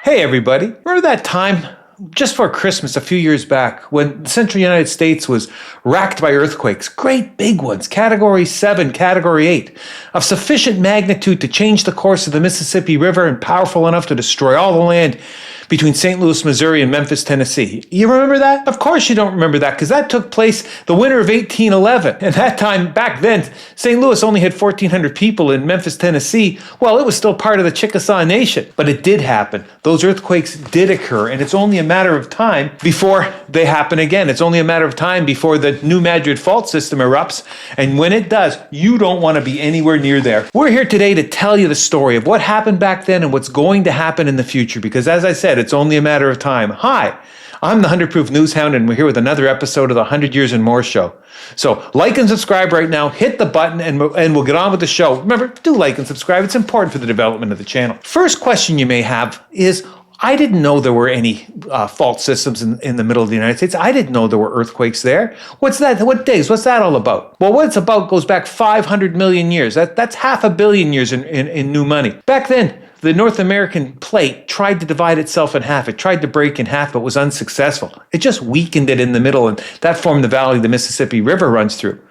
Hey everybody, remember that time just for Christmas a few years back when the central United States was racked by earthquakes, great big ones, Category 7, Category 8, of sufficient magnitude to change the course of the Mississippi River and powerful enough to destroy all the land between St. Louis, Missouri and Memphis, Tennessee. You remember that? Of course you don't remember that because that took place the winter of 1811. And that time, back then, St. Louis only had 1,400 people. In Memphis, Tennessee, well, it was still part of the Chickasaw Nation. But it did happen. Those earthquakes did occur, and it's only a matter of time before they happen again. It's only a matter of time before the New Madrid Fault system erupts. And when it does, you don't want to be anywhere near there. We're here today to tell you the story of what happened back then and what's going to happen in the future. Because as I said, it's only a matter of time. Hi, I'm the 100 Proof News Hound, and we're here with another episode of the 100 Years and More show. So like and subscribe right now, hit the button, and we'll get on with the show. Remember, do like and subscribe. It's important for the development of the channel. First question you may have is, I didn't know there were any fault systems in the middle of the United States. I didn't know there were earthquakes there. What's that? What days? What's that all about? Well, what it's about goes back 500 million years. That's 500 million years in new money. Back then, the North American plate tried to divide itself in half. It tried to break in half, but was unsuccessful. It just weakened it in the middle, and that formed the valley the Mississippi River runs through.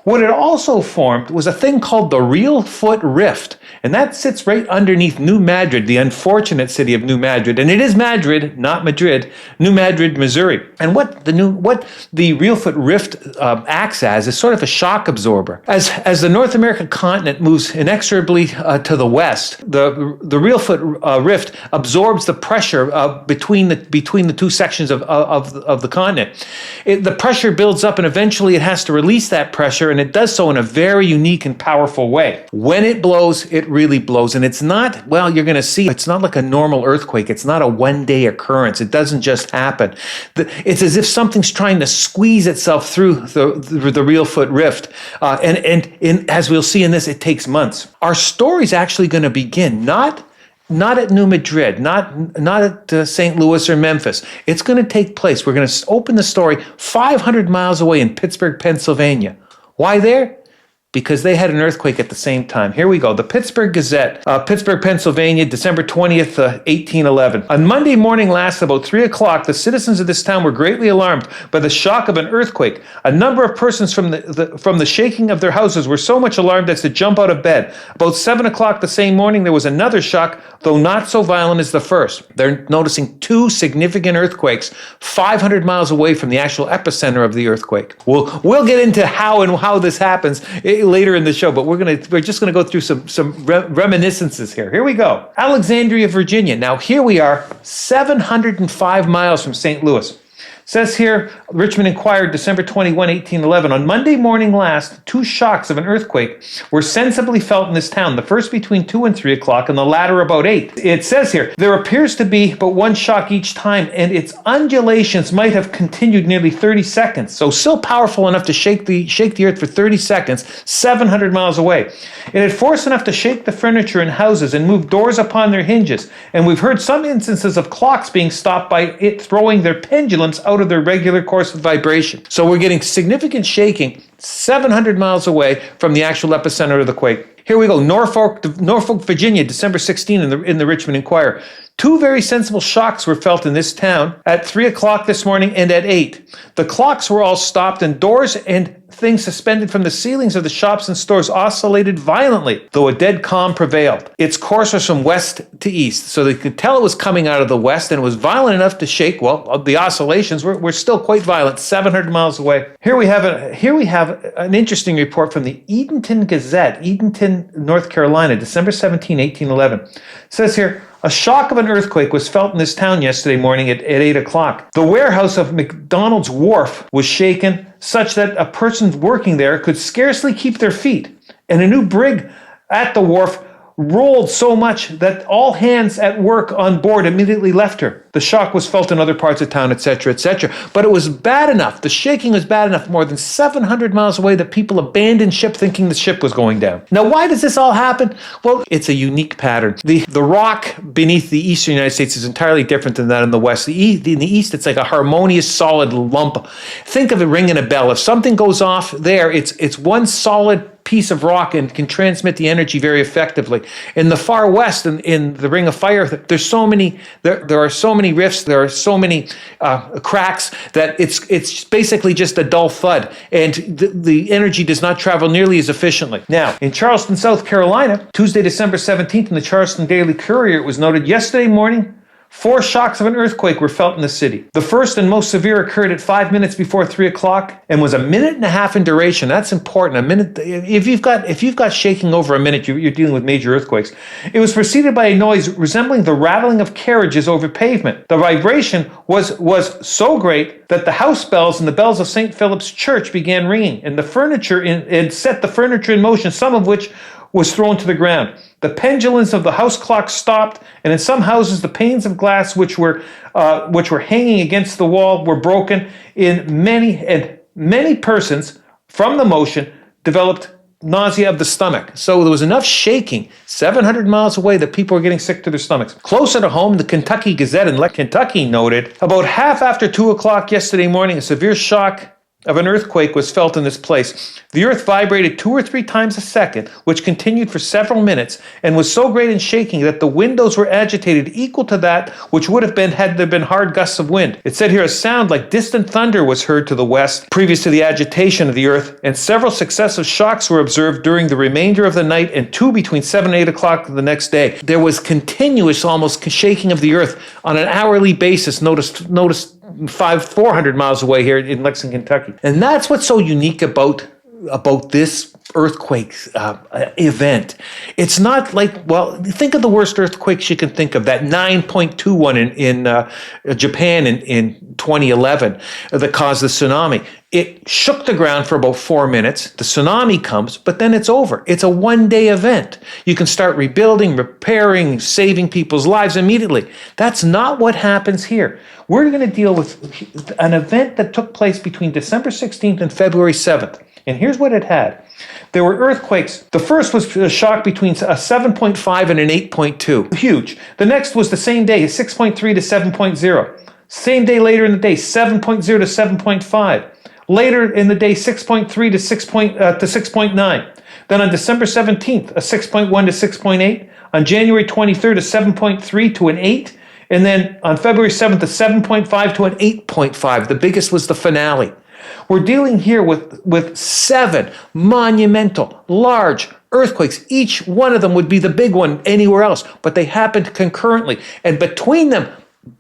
What it also formed was a thing called the Real Foot Rift, and that sits right underneath New Madrid, the unfortunate city of New Madrid. And it is Madrid, not Madrid, New Madrid, Missouri. And what the Real Foot Rift acts as is sort of a shock absorber. As the North American continent moves inexorably to the west, the Real Foot Rift absorbs the pressure between the two sections of the continent. The pressure builds up, and eventually it has to release that pressure, and it does so in a very unique and powerful way. When it blows, it really blows. And it's not, well, you're going to see, it's not like a normal earthquake. It's not a one-day occurrence. It doesn't just happen. It's as if something's trying to squeeze itself through the Real Foot Rift. And as we'll see in this, it takes months. Our story's actually going to begin not at New Madrid, not at St. Louis or Memphis. It's going to take place. We're going to open the story 500 miles away in Pittsburgh, Pennsylvania. Why there? Because they had an earthquake at the same time. Here we go. The Pittsburgh Gazette, Pittsburgh, Pennsylvania, December 20th, 1811. On Monday morning last, about 3 o'clock, the citizens of this town were greatly alarmed by the shock of an earthquake. A number of persons from the shaking of their houses were so much alarmed as to jump out of bed. About 7 o'clock the same morning, there was another shock, though not so violent as the first. They're noticing two significant earthquakes 500 miles away from the actual epicenter of the earthquake. We'll get into how this happens later in the show, but we're just gonna go through some reminiscences here. Here we go. Alexandria, Virginia. Now here we are, 705 miles from St. Louis. Says here, Richmond Enquirer, December 21, 1811. On Monday morning last, two shocks of an earthquake were sensibly felt in this town, the first between 2 and 3 o'clock, and the latter about 8. It says here, there appears to be but one shock each time, and its undulations might have continued nearly 30 seconds. So still powerful enough to shake the earth for 30 seconds, 700 miles away. It had force enough to shake the furniture in houses and move doors upon their hinges. And we've heard some instances of clocks being stopped by it throwing their pendulums out of their regular course of vibration. So we're getting significant shaking 700 miles away from the actual epicenter of the quake. Here we go, Norfolk, Virginia, December 16 in the Richmond Enquirer. Two very sensible shocks were felt in this town at 3 o'clock this morning and at 8. The clocks were all stopped, and doors and things suspended from the ceilings of the shops and stores oscillated violently, though a dead calm prevailed. Its course was from west to east, so they could tell it was coming out of the west, and it was violent enough to shake. Well, the oscillations were still quite violent, 700 miles away. Here we have an interesting report from the Edenton Gazette, Edenton, North Carolina, December 17, 1811. It says here, a shock of an earthquake was felt in this town yesterday morning at 8 o'clock. The warehouse of McDonald's Wharf was shaken such that a person working there could scarcely keep their feet. And a new brig at the wharf rolled so much that all hands at work on board immediately left her. The shock was felt in other parts of town, etc., etc. But it was bad enough, the shaking was bad enough, more than 700 miles away, that people abandoned ship thinking the ship was going down. Now, why does this all happen? Well, it's a unique pattern. The rock beneath the eastern United States is entirely different than that in the west. In the east, it's like a harmonious, solid lump. Think of it ringing a bell. If something goes off there, it's one solid piece of rock and can transmit the energy very effectively. In the far west, in the Ring of Fire, there are so many rifts, there are so many cracks that it's basically just a dull thud, and the energy does not travel nearly as efficiently. Now, in Charleston, South Carolina, Tuesday, December 17th, in the Charleston Daily Courier, it was noted yesterday morning, 4 shocks of an earthquake were felt in the city. The first and most severe occurred at 5 minutes before 3 o'clock and was a minute and a half in duration. That's important. A minute. If you've got shaking over a minute, you're dealing with major earthquakes. It was preceded by a noise resembling the rattling of carriages over pavement. The vibration was so great that the house bells and the bells of St. Philip's Church began ringing, and the furniture and set the furniture in motion, some of which was thrown to the ground. The pendulums of the house clock stopped, and in some houses the panes of glass which were hanging against the wall were broken. Many persons from the motion developed nausea of the stomach. So there was enough shaking 700 miles away that people were getting sick to their stomachs. Closer to home, the Kentucky Gazette in Kentucky noted, about half after 2 o'clock yesterday morning, a severe shock of an earthquake was felt in this place. The earth vibrated 2 or 3 times a second, which continued for several minutes, and was so great in shaking that the windows were agitated equal to that which would have been had there been hard gusts of wind. It said here a sound like distant thunder was heard to the west previous to the agitation of the earth, and several successive shocks were observed during the remainder of the night and 2 between 7 and 8 o'clock the next day. There was continuous almost shaking of the earth on an hourly basis. Notice 400 miles away here in Lexington, Kentucky. And that's what's so unique about this earthquake event. It's not like, well, think of the worst earthquakes you can think of. That 9.2 one in Japan in 2011 that caused the tsunami. It shook the ground for about 4 minutes. The tsunami comes, but then it's over. It's a one-day event. You can start rebuilding, repairing, saving people's lives immediately. That's not what happens here. We're going to deal with an event that took place between December 16th and February 7th. And here's what it had. There were earthquakes. The first was a shock between a 7.5 and an 8.2. Huge. The next was the same day, 6.3 to 7.0. Same day later in the day, 7.0 to 7.5. Later in the day, 6.3 to 6.9. Then on December 17th, a 6.1 to 6.8. On January 23rd, a 7.3 to an 8. And then on February 7th, a 7.5 to an 8.5. The biggest was the finale. We're dealing here with 7 monumental, large earthquakes. Each one of them would be the big one anywhere else, but they happened concurrently. And between them,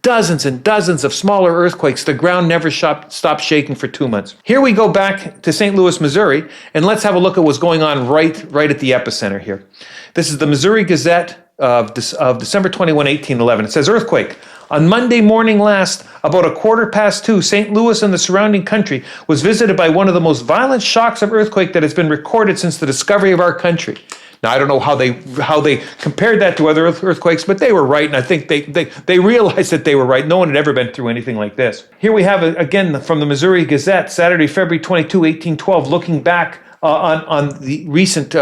dozens and dozens of smaller earthquakes. The ground never stopped shaking for 2 months. Here we go back to St. Louis, Missouri, and let's have a look at what's going on right at the epicenter here. This is the Missouri Gazette of December 21, 1811. It says, earthquake. On Monday morning last, about 2:15, St. Louis and the surrounding country was visited by one of the most violent shocks of earthquake that has been recorded since the discovery of our country. Now, I don't know how they compared that to other earthquakes, but they were right, and I think they realized that they were right. No one had ever been through anything like this. Here we have, again, from the Missouri Gazette, Saturday, February 22, 1812, looking back on the recent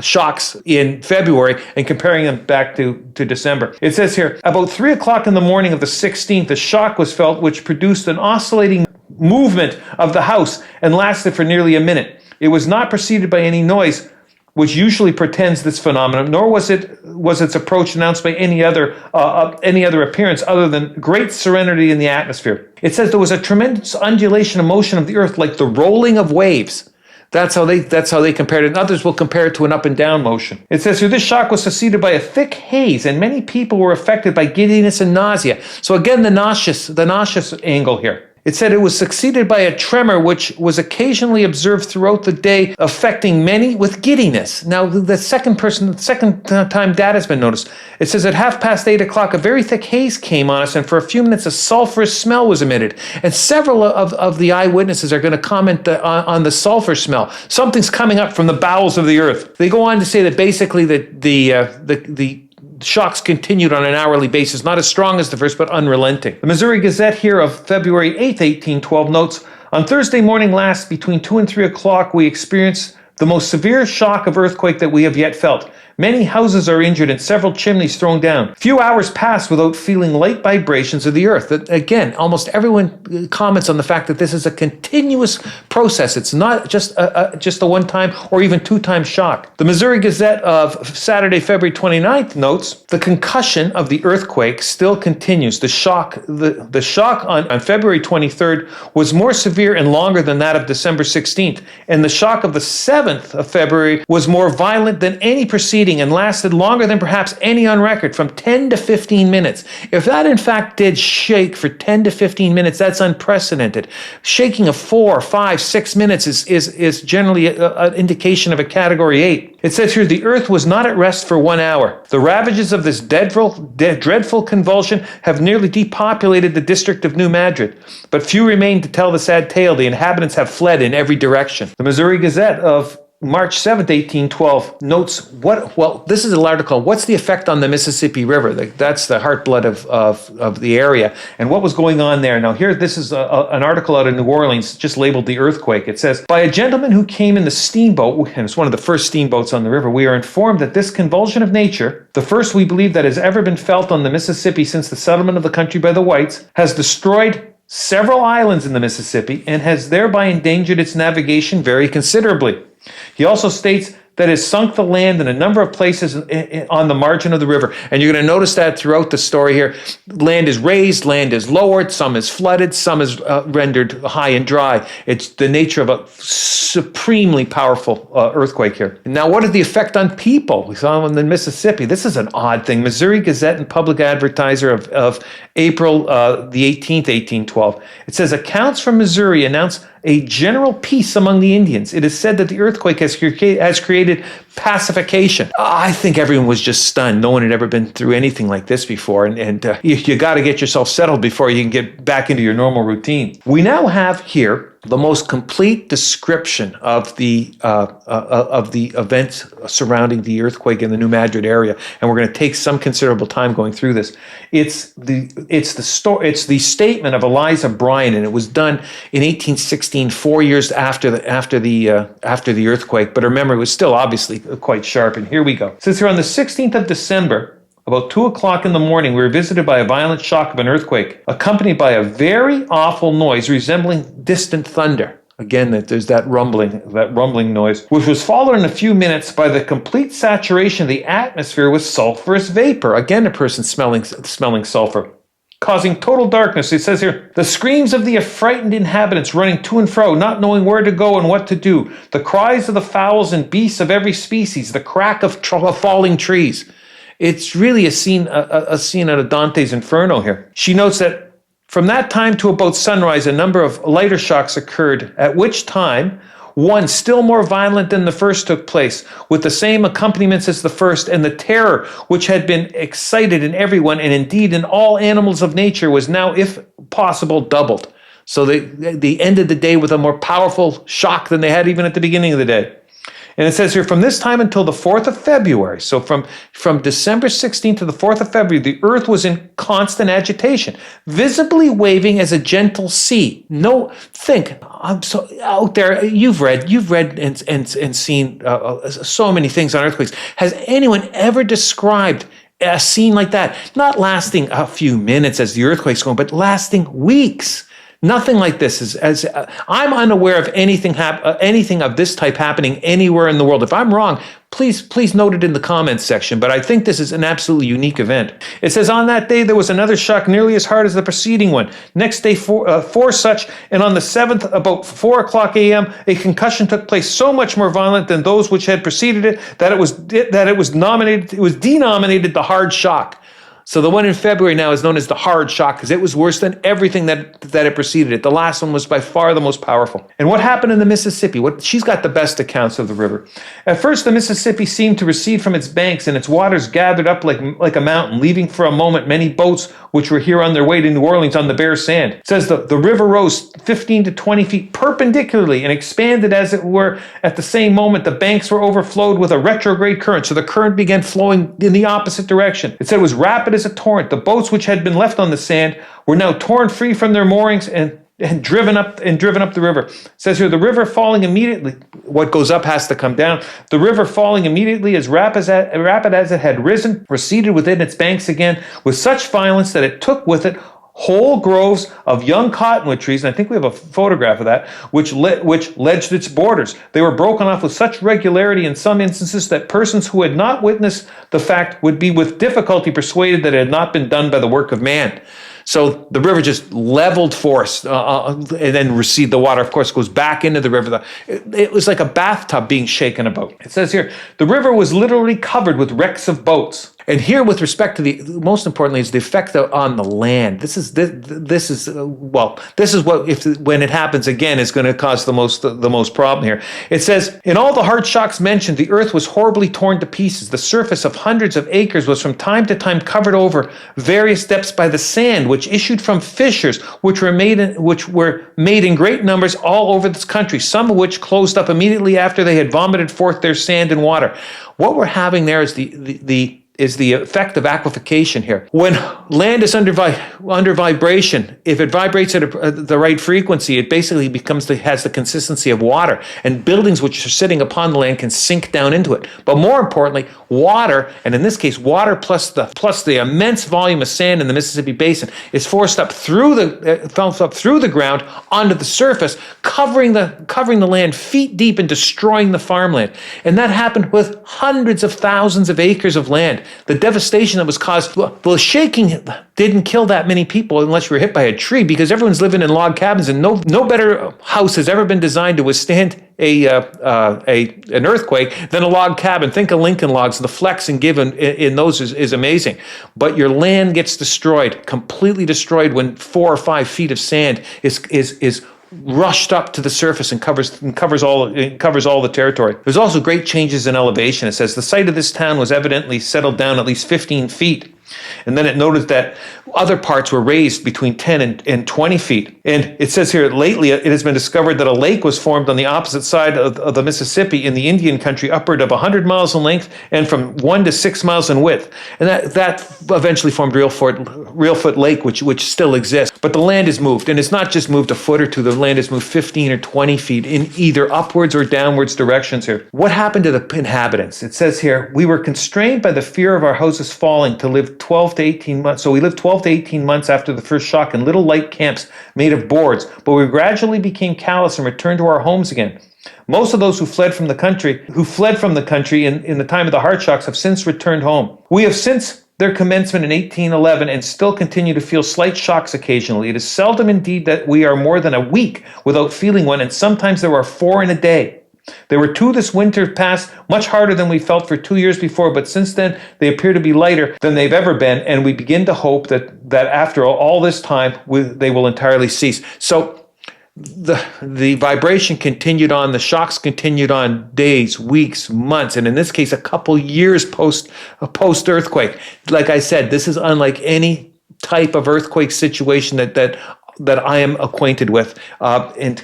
shocks in February and comparing them back to December. It says here, about 3 o'clock in the morning of the 16th, a shock was felt which produced an oscillating movement of the house and lasted for nearly a minute. It was not preceded by any noise, which usually portends this phenomenon, nor was its approach announced by any other appearance other than great serenity in the atmosphere. It says there was a tremendous undulation and motion of the earth like the rolling of waves. That's how they compared it. And others will compare it to an up and down motion. It says here, this shock was succeeded by a thick haze, and many people were affected by giddiness and nausea. So again, the nauseous angle here. It said it was succeeded by a tremor which was occasionally observed throughout the day, affecting many with giddiness. Now, the second time that has been noticed. It says at 8:30 a very thick haze came on us, and for a few minutes a sulfurous smell was emitted. And several of the eyewitnesses are going to comment on the sulfur smell. Something's coming up from the bowels of the earth. They go on to say that basically the shocks continued on an hourly basis, not as strong as the first, but unrelenting. The Missouri Gazette here of February 8th, 1812 notes, on Thursday morning last, between 2 and 3 o'clock, we experienced the most severe shock of earthquake that we have yet felt. Many houses are injured and several chimneys thrown down. Few hours pass without feeling light vibrations of the earth. Again, almost everyone comments on the fact that this is a continuous process. It's not just a one-time or even two-time shock. The Missouri Gazette of Saturday, February 29th notes, the concussion of the earthquake still continues. The shock on February 23rd was more severe and longer than that of December 16th, and the shock of the 7th of February was more violent than any preceding and lasted longer than perhaps any on record, from 10 to 15 minutes. If that in fact did shake for 10 to 15 minutes, that's unprecedented. Shaking of 4, 5, 6 minutes is generally an indication of a Category 8. It says here, the earth was not at rest for 1 hour. The ravages of this dreadful convulsion have nearly depopulated the district of New Madrid, but few remain to tell the sad tale. The inhabitants have fled in every direction. The Missouri Gazette of March 7th, 1812 notes this is an article, what's the effect on the Mississippi River? That's the heartblood of the area. And what was going on there? Now here, this is an article out of New Orleans, just labeled the earthquake. It says, by a gentleman who came in the steamboat, and it's one of the first steamboats on the river, we are informed that this convulsion of nature, the first we believe that has ever been felt on the Mississippi since the settlement of the country by the whites, has destroyed several islands in the Mississippi and has thereby endangered its navigation very considerably. He also states that has sunk the land in a number of places on the margin of the river. And you're going to notice that throughout the story here. Land is raised, land is lowered, some is flooded, some is rendered high and dry. It's the nature of a supremely powerful earthquake here. Now, what is the effect on people? We saw in the Mississippi. This is an odd thing. Missouri Gazette and Public Advertiser of April the 18th, 1812. It says, accounts from Missouri announce a general peace among the Indians. It is said that the earthquake has created pacification. I think everyone was just stunned. No one had ever been through anything like this before, and you got to get yourself settled before you can get back into your normal routine. We now have here the most complete description of the events surrounding the earthquake in the New Madrid area, and we're going to take some considerable time going through this. It's the statement of Eliza Bryan, and it was done in 1816, 4 years after the earthquake. But remember, it was still obviously quite sharp. And here we go. It says here, on the 16th of December. About 2 o'clock in the morning, we were visited by a violent shock of an earthquake, accompanied by a very awful noise resembling distant thunder. Again, there's that rumbling noise, which was followed in a few minutes by the complete saturation of the atmosphere with sulfurous vapor. Again, a person smelling sulfur, causing total darkness. It says here, the screams of the affrighted inhabitants running to and fro, not knowing where to go and what to do, the cries of the fowls and beasts of every species, the crack of falling trees. It's really a scene out of Dante's Inferno here. She notes that from that time to about sunrise, a number of lighter shocks occurred, at which time one still more violent than the first took place, with the same accompaniments as the first, and the terror which had been excited in everyone, and indeed in all animals of nature, was now, if possible, doubled. So they ended the day with a more powerful shock than they had even at the beginning of the day. And it says here, from this time until the 4th of February, so from December 16th to the 4th of February, the earth was in constant agitation, visibly waving as a gentle sea. I'm so out there, you've read and seen so many things on earthquakes. Has anyone ever described a scene like that? Not lasting a few minutes as the earthquake's going, but lasting weeks. Nothing like this I'm unaware of anything of this type happening anywhere in the world. If I'm wrong, please note it in the comments section, but I think this is an absolutely unique event. It says, on that day, there was another shock nearly as hard as the preceding one. Next day, four such, and on the 7th, about 4 o'clock a.m., a concussion took place so much more violent than those which had preceded it that it was denominated the hard shock. So the one in February now is known as the hard shock because it was worse than everything that it preceded it. The last one was by far the most powerful. And what happened in the Mississippi? She's got the best accounts of the river. At first, the Mississippi seemed to recede from its banks, and its waters gathered up like a mountain, leaving for a moment many boats which were here on their way to New Orleans on the bare sand. It says the river rose 15 to 20 feet perpendicularly and expanded as it were. At the same moment, the banks were overflowed with a retrograde current, so the current began flowing in the opposite direction. It said it was rapid as a torrent. The boats which had been left on the sand were now torn free from their moorings, and and driven up the river. It says here, the river falling immediately. What goes up has to come down. The river falling immediately as rapid as it had risen, receded within its banks again with such violence that it took with it whole groves of young cottonwood trees, and I think we have a photograph of that, which ledged its borders. They were broken off with such regularity in some instances that persons who had not witnessed the fact would be with difficulty persuaded that it had not been done by the work of man. So the river just leveled force and then receded. The water, of course, goes back into the river. It was like a bathtub being shaken about. It says here, the river was literally covered with wrecks of boats. And here, with respect to most importantly, is the effect on the land. This is what, when it happens again, is going to cause the most problem here. It says, in all the hard shocks mentioned, the earth was horribly torn to pieces. The surface of hundreds of acres was from time to time covered over various depths by the sand, which issued from fissures, which were made in great numbers all over this country, some of which closed up immediately after they had vomited forth their sand and water. What we're having there is the effect of aquification here. When land is under vibration, if it vibrates at the right frequency, it basically has the consistency of water, and buildings which are sitting upon the land can sink down into it. But more importantly, water, and in this case, water plus the immense volume of sand in the Mississippi Basin, is forced up through the ground onto the surface, covering the land feet deep and destroying the farmland. And that happened with hundreds of thousands of acres of land. The devastation that was caused, the shaking didn't kill that many people unless you were hit by a tree, because everyone's living in log cabins, and no better house has ever been designed to withstand an earthquake than a log cabin. Think of Lincoln logs. The flex and give in those is amazing. But your land gets destroyed, completely destroyed, when 4 or 5 feet of sand is rushed up to the surface and covers all the territory. There's also great changes in elevation. It says the site of this town was evidently settled down at least 15 feet. And then it noted that other parts were raised between 10 and 20 feet. And it says here, lately it has been discovered that a lake was formed on the opposite side of the Mississippi in the Indian country, upward of 100 miles in length and from 1 to 6 miles in width. And that eventually formed Reelfoot Lake, which still exists. But the land is moved, and it's not just moved a foot or two. The land is moved 15 or 20 feet in either upwards or downwards directions here. What happened to the inhabitants? It says here, we were constrained by the fear of our houses falling to live 12 to 18 months. So we lived 12 to 18 months after the first shock in little light camps made of boards, but we gradually became callous and returned to our homes again. Most of those who fled from the country in the time of the hard shocks have since returned home. We have since their commencement in 1811 and still continue to feel slight shocks occasionally. It is seldom indeed that we are more than a week without feeling one, and sometimes there are 4 in a day. There were 2 this winter past, much harder than we felt for 2 years before, but since then they appear to be lighter than they've ever been, and we begin to hope that after all this time they will entirely cease. So the vibration continued on, the shocks continued on days, weeks, months, and in this case a couple years post earthquake. Like I said, this is unlike any type of earthquake situation that I am acquainted with, when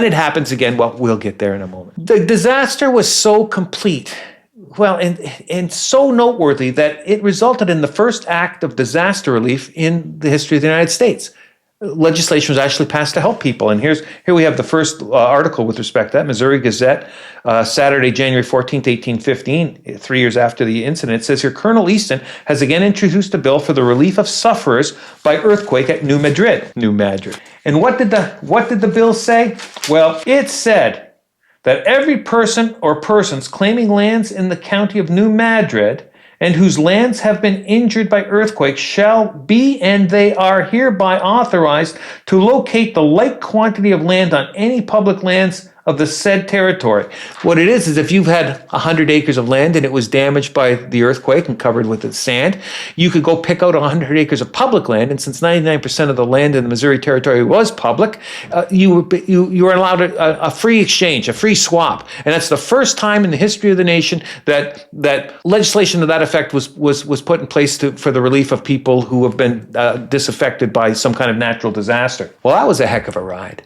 it happens again, well, we'll get there in a moment. The disaster was so complete, and so noteworthy that it resulted in the first act of disaster relief in the history of the United States. Legislation was actually passed to help people, and here we have the first article with respect to that. Missouri Gazette, Saturday, January 14th, 1815, 3 years after the incident. It says here, Colonel Easton has again introduced a bill for the relief of sufferers by earthquake at New Madrid. And what did the bill say? Well, it said that every person or persons claiming lands in the county of New Madrid and whose lands have been injured by earthquakes shall be, and they are hereby authorized to locate the like quantity of land on any public lands of the said territory. What it is if you've had 100 acres of land and it was damaged by the earthquake and covered with its sand, you could go pick out 100 acres of public land, and since 99% of the land in the Missouri Territory was public, you were allowed a free exchange, a free swap. And that's the first time in the history of the nation that legislation to that effect was put in place for the relief of people who have been disaffected by some kind of natural disaster. Well, that was a heck of a ride.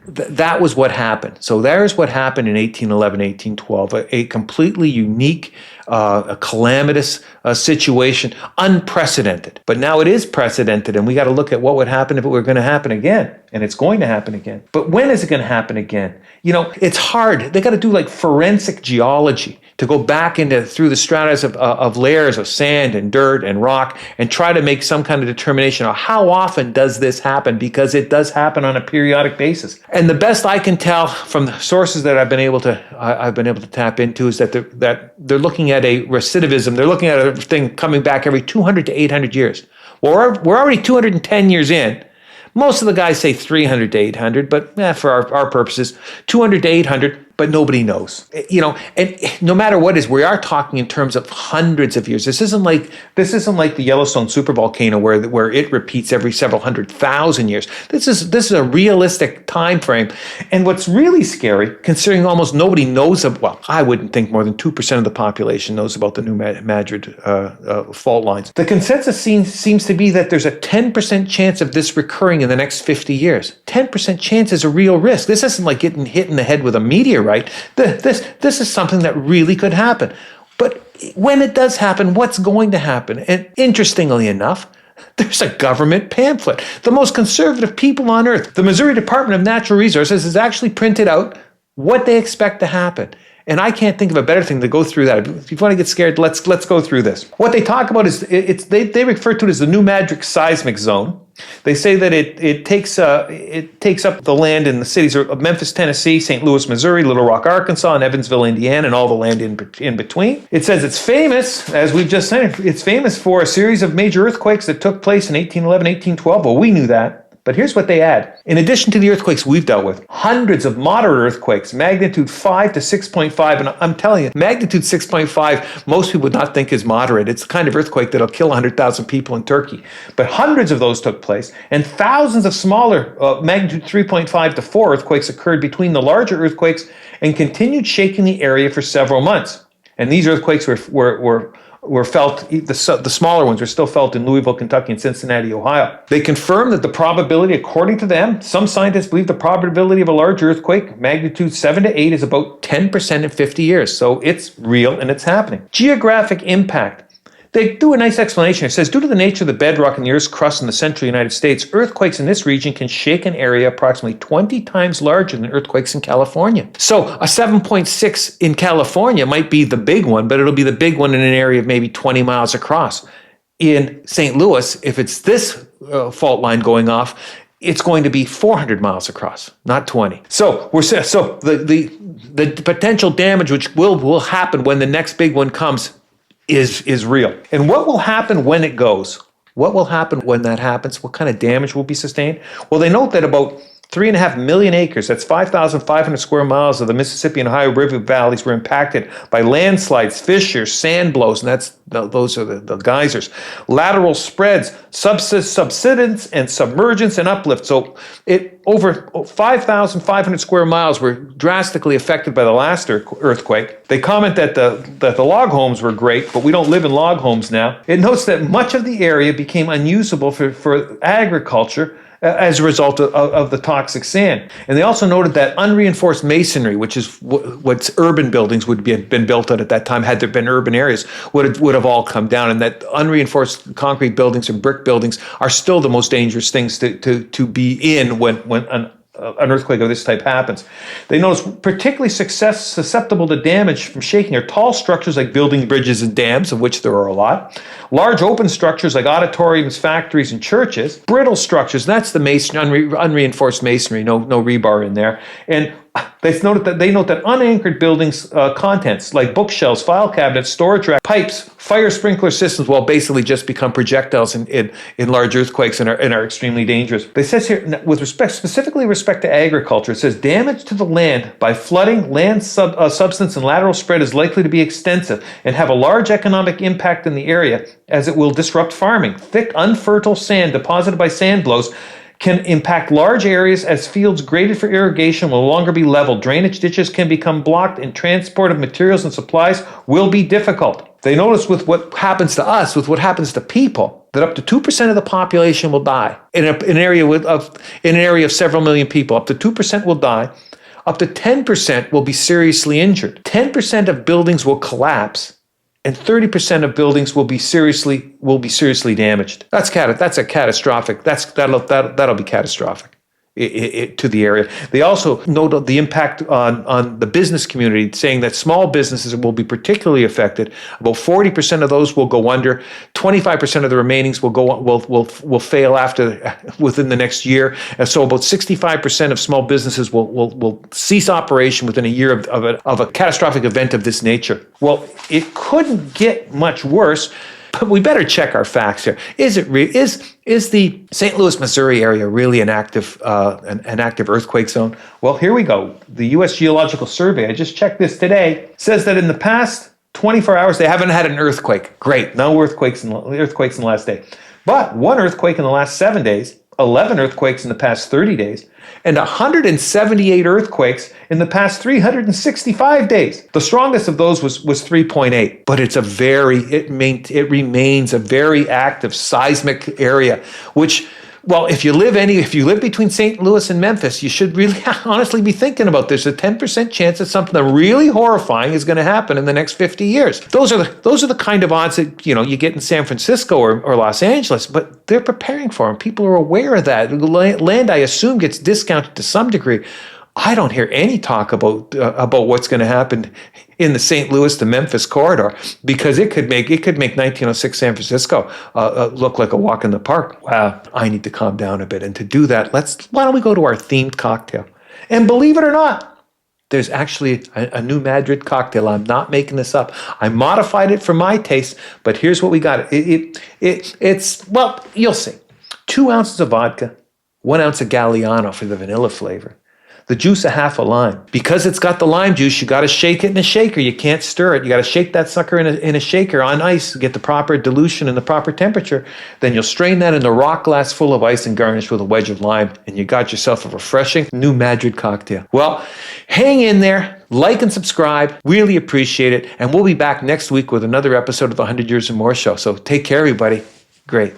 That was what happened. So there's what happened in 1811, 1812, a completely unique, a calamitous situation, unprecedented. But now it is precedented, and we got to look at what would happen if it were going to happen again. And it's going to happen again. But when is it going to happen again? It's hard. They got to do like forensic geology to go back through the stratas of layers of sand and dirt and rock and try to make some kind of determination of how often does this happen, because it does happen on a periodic basis. And the best I can tell from the sources that I've been able to tap into is that they're looking at a recidivism. They're looking at a thing coming back every 200 to 800 years. Well, we're already 210 years in. Most of the guys say 300 to 800, but for our purposes, 200 to 800, but nobody knows. And no matter what it is, we are talking in terms of hundreds of years. This isn't like the Yellowstone supervolcano where it repeats every several 100,000 years. This is a realistic time frame. And what's really scary, considering almost nobody knows I wouldn't think more than 2% of the population knows about the new Madrid fault lines. The consensus seems to be that there's a 10% chance of this recurring in the next 50 years. 10% chance is a real risk. This isn't like getting hit in the head with a meteorite. This is something that really could happen. But when it does happen, what's going to happen? And interestingly enough, there's a government pamphlet. The most conservative people on earth, the Missouri Department of Natural Resources, has actually printed out what they expect to happen. And I can't think of a better thing to go through that. If you want to get scared, let's go through this. What they talk about is they refer to it as the New Madrid seismic zone. They say that it takes up the land in the cities of Memphis, Tennessee, St. Louis, Missouri, Little Rock, Arkansas, and Evansville, Indiana, and all the land in between. It says it's famous, as we've just said, it's famous for a series of major earthquakes that took place in 1811, 1812. Well, we knew that. But here's what they add. In addition to the earthquakes we've dealt with, hundreds of moderate earthquakes, magnitude 5 to 6.5. And I'm telling you, magnitude 6.5, most people would not think is moderate. It's the kind of earthquake that'll kill 100,000 people in Turkey. But hundreds of those took place, and thousands of smaller magnitude 3.5 to 4 earthquakes occurred between the larger earthquakes and continued shaking the area for several months. And these earthquakes were felt, the smaller ones were still felt in Louisville, Kentucky, and Cincinnati, Ohio. They confirm that the probability, according to them, some scientists believe the probability of a large earthquake, magnitude 7 to 8, is about 10% in 50 years. So it's real and it's happening. Geographic impact. They do a nice explanation. It says, due to the nature of the bedrock and the Earth's crust in the central United States, earthquakes in this region can shake an area approximately 20 times larger than earthquakes in California. So a 7.6 in California might be the big one, but it'll be the big one in an area of maybe 20 miles across. In St. Louis, if it's this fault line going off, it's going to be 400 miles across, not 20. So the potential damage which will happen when the next big one comes is real. And what will happen when it goes? What will happen when that happens? What kind of damage will be sustained? Well, they note that about 3.5 million acres, that's 5,500 square miles of the Mississippi and Ohio River valleys, were impacted by landslides, fissures, sand blows, and those are the geysers, lateral spreads, subsidence and submergence and uplift. So over 5,500 square miles were drastically affected by the last earthquake. They comment that the log homes were great, but we don't live in log homes now. It notes that much of the area became unusable for agriculture as a result of the toxic sand. And they also noted that unreinforced masonry, which is what urban buildings would have been built at that time, had there been urban areas, would have all come down. And that unreinforced concrete buildings and brick buildings are still the most dangerous things to be in when an earthquake of this type happens. They notice particularly susceptible to damage from shaking are tall structures like buildings, bridges, and dams, of which there are a lot. Large open structures like auditoriums, factories, and churches. Brittle structures, that's the unreinforced masonry, no rebar in there. And they note that unanchored buildings' contents like bookshelves, file cabinets, storage racks, pipes, fire sprinkler systems will basically just become projectiles in large earthquakes and are extremely dangerous. They says here, specifically respect to agriculture, it says damage to the land by flooding, land substance, and lateral spread is likely to be extensive and have a large economic impact in the area as it will disrupt farming. Thick, unfertile sand deposited by sand blows can impact large areas as fields graded for irrigation will no longer be leveled. Drainage ditches can become blocked and transport of materials and supplies will be difficult. They notice with what happens to us, with what happens to people, that up to 2% of the population will die in an area of several million people. Up to 2% will die. Up to 10% will be seriously injured. 10% of buildings will collapse, and 30% of buildings will be seriously damaged. That's a catastrophic. That'll be catastrophic to the area. They also note the impact on the business community, saying that small businesses will be particularly affected. About 40% of those will go under. 25% of the remainings will fail within the next year. And so about 65% of small businesses will cease operation within a year of a catastrophic event of this nature. Well, it couldn't get much worse. But we better check our facts here. Is the St. Louis, Missouri area really an active earthquake zone? Well, here we go. The U.S. Geological Survey, I just checked this today, says that in the past 24 hours they haven't had an earthquake. Great, no earthquakes in the last day. But one earthquake in the last 7 days, 11 earthquakes in the past 30 days, and 178 earthquakes in the past 365 days. The strongest of those was 3.8, but it remains a very active seismic area, which, well, if you live between St. Louis and Memphis, you should really honestly be thinking about this. A 10% chance that something really horrifying is going to happen in the next 50 years. Those are the kind of odds that you get in San Francisco or Los Angeles, but they're preparing for them. People are aware of that. Land, I assume, gets discounted to some degree. I don't hear any talk about what's going to happen in the St. Louis to Memphis corridor, because it could make 1906 San Francisco look like a walk in the park. Wow, I need to calm down a bit, and to do that, why don't we go to our themed cocktail? And believe it or not, there's actually a new Madrid cocktail. I'm not making this up. I modified it for my taste, but here's what we got. It's well, you'll see. 2 ounces of vodka, 1 ounce of Galliano for the vanilla flavor. The juice of half a lime. Because it's got the lime juice, you got to shake it in a shaker. You can't stir it. You got to shake that sucker in a shaker on ice to get the proper dilution and the proper temperature. Then you'll strain that in the rock glass full of ice and garnish with a wedge of lime, and you got yourself a refreshing new Madrid cocktail. Well, hang in there, like and subscribe. Really appreciate it. And we'll be back next week with another episode of the 100 Years and More Show. So take care, everybody. Great.